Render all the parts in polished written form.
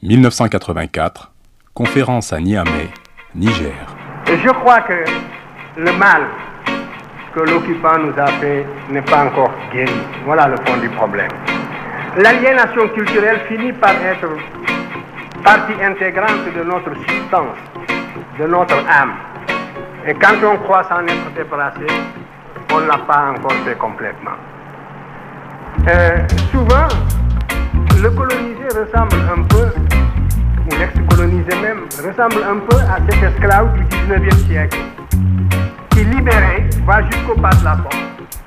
1984, conférence à Niamey, Niger. Et je crois que le mal que l'occupant nous a fait n'est pas encore guéri. Voilà le fond du problème. L'aliénation culturelle finit par être partie intégrante de notre substance, de notre âme. Et quand on croit s'en être débarrassé, on ne l'a pas encore fait complètement. Souvent, le colonisé ressemble un peu, ou l'ex-colonisé même, ressemble un peu à cet esclave du 19e siècle, qui libéré va jusqu'au pas de la porte,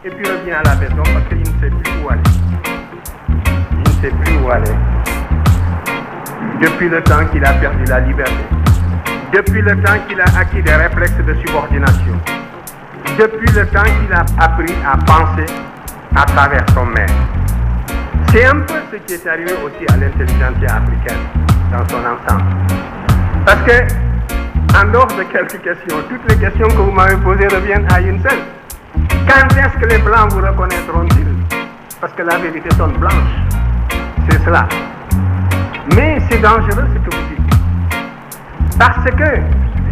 et puis revient à la maison parce qu'il ne sait plus où aller. Il ne sait plus où aller. Depuis le temps qu'il a perdu la liberté, depuis le temps qu'il a acquis des réflexes de subordination, depuis le temps qu'il a appris à penser à travers son maître. C'est un peu ce qui est arrivé aussi à l'intelligentsia africaine dans son ensemble. Parce que, en dehors de quelques questions, toutes les questions que vous m'avez posées reviennent à une seule. Quand est-ce que les Blancs vous reconnaîtront-ils? Parce que la vérité sonne blanche. C'est cela. Mais c'est dangereux ce que vous dites. Parce que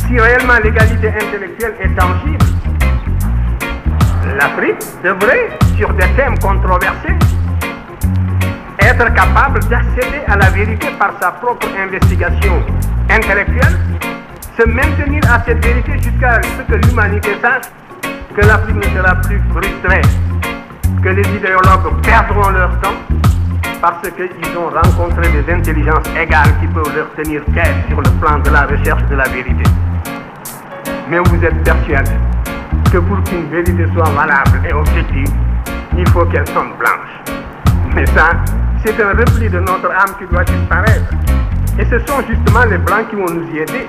si réellement l'égalité intellectuelle est tangible, l'Afrique devrait, sur des thèmes controversés, être capable d'accéder à la vérité par sa propre investigation intellectuelle, se maintenir à cette vérité jusqu'à ce que l'humanité sache que l'Afrique ne sera plus frustrée, que les idéologues perdront leur temps parce qu'ils ont rencontré des intelligences égales qui peuvent leur tenir tête sur le plan de la recherche de la vérité. Mais vous êtes persuadé que pour qu'une vérité soit valable et objective, il faut qu'elle sonne blanche. Mais ça, c'est un repli de notre âme qui doit disparaître. Et ce sont justement les Blancs qui vont nous y aider.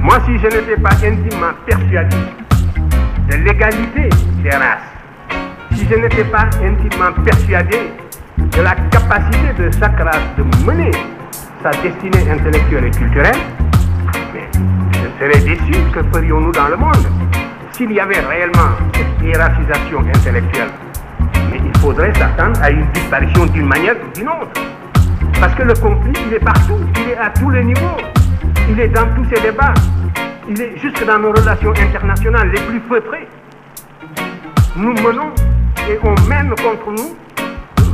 Moi, si je n'étais pas intimement persuadé de l'égalité des races, si je n'étais pas intimement persuadé de la capacité de chaque race de mener sa destinée intellectuelle et culturelle, mais je serais déçu. Que ferions-nous dans le monde s'il y avait réellement cette hiérarchisation intellectuelle? Mais il faudrait s'attendre à une disparition d'une manière ou d'une autre. Parce que le conflit, il est partout, il est à tous les niveaux, il est dans tous ces débats, il est jusque dans nos relations internationales les plus feutrées. Nous menons et on mène contre nous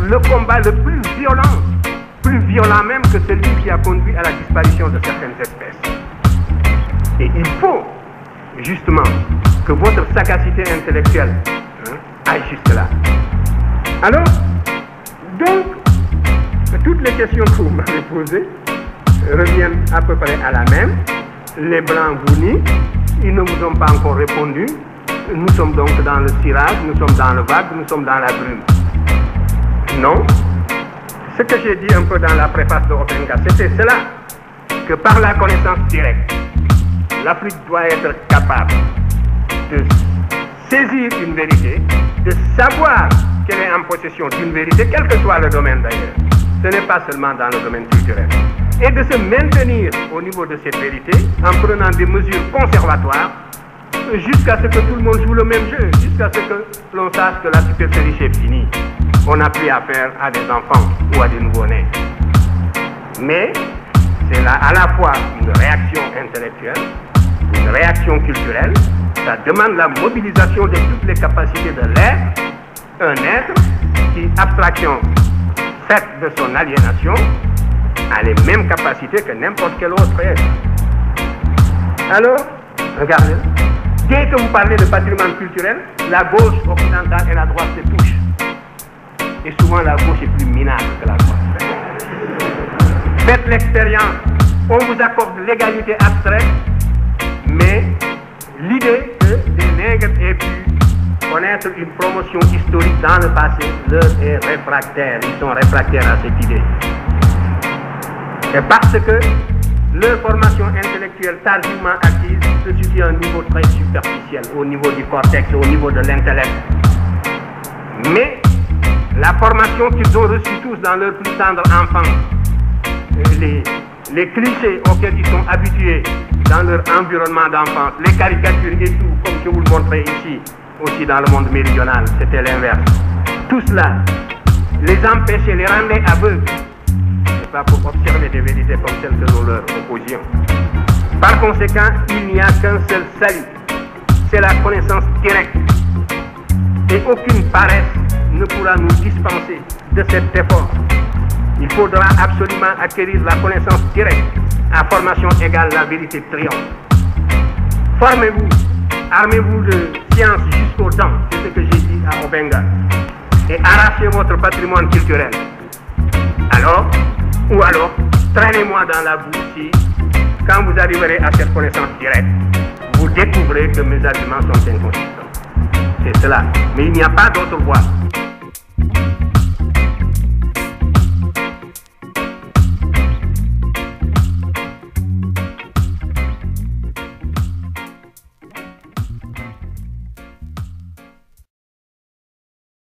le combat le plus violent même que celui qui a conduit à la disparition de certaines espèces. Et il faut justement que votre sagacité intellectuelle aille jusque-là. Alors, donc, toutes les questions que vous m'avez posées reviennent à peu près à la même. Les Blancs vous nient, ils ne vous ont pas encore répondu. Nous sommes donc dans le cirage, nous sommes dans le vague, nous sommes dans la brume. Non. Ce que j'ai dit un peu dans la préface de Openga, c'était cela, que par la connaissance directe, l'Afrique doit être capable de saisir une vérité, de savoir qu'elle est en possession d'une vérité, quel que soit le domaine d'ailleurs. Ce n'est pas seulement dans le domaine culturel. Et de se maintenir au niveau de cette vérité en prenant des mesures conservatoires jusqu'à ce que tout le monde joue le même jeu, jusqu'à ce que l'on sache que la supercherie est finie. On n'a plus affaire à des enfants ou à des nouveau-nés. Mais c'est là à la fois une réaction intellectuelle, une réaction culturelle. Ça demande la mobilisation de toutes les capacités de l'être, un être qui, abstraction faite de son aliénation, a les mêmes capacités que n'importe quel autre être. Alors, regardez, dès que vous parlez de patrimoine culturel, la gauche occidentale et la droite se touchent. Et souvent la gauche est plus minable que la droite. Faites l'expérience, on vous accorde l'égalité abstraite, mais l'idée que les nègres aient pu connaître une promotion historique dans le passé leur est réfractaire. Ils sont réfractaires à cette idée. Et parce que leur formation intellectuelle tardivement acquise se situe à un niveau très superficiel, au niveau du cortex, au niveau de l'intellect. Mais la formation qu'ils ont reçue tous dans leur plus tendre enfance, les clichés auxquels ils sont habitués dans leur environnement d'enfance, les caricatures et tout, comme je vous le montrais ici, aussi dans le monde méridional, c'était l'inverse. Tout cela les empêchait, les rendait aveugles. pas pour observer des vérités comme celles que nous leur opposions. Par conséquent, il n'y a qu'un seul salut, c'est la connaissance directe. Et aucune paresse ne pourra nous dispenser de cet effort. Il faudra absolument acquérir la connaissance directe. À formation égale, la vérité triomphe. Formez-vous, armez-vous de science jusqu'aux dents, c'est ce que j'ai dit à Obenga, et arrachez votre patrimoine culturel. Alors, traînez-moi dans la boue si, quand vous arriverez à cette connaissance directe, vous découvrez que mes arguments sont inconsistants. C'est cela, mais il n'y a pas d'autre voie.